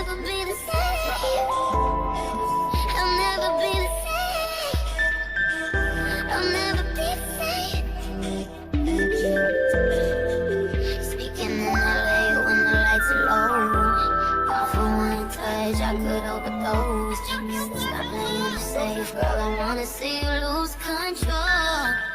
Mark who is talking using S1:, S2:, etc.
S1: never be the same. I'll never be the same. I'll never be the same. Speaking in LA when the lights are low. Thought for one touch I could overdose. Stop playing it safe, girl. I wanna see you lose control.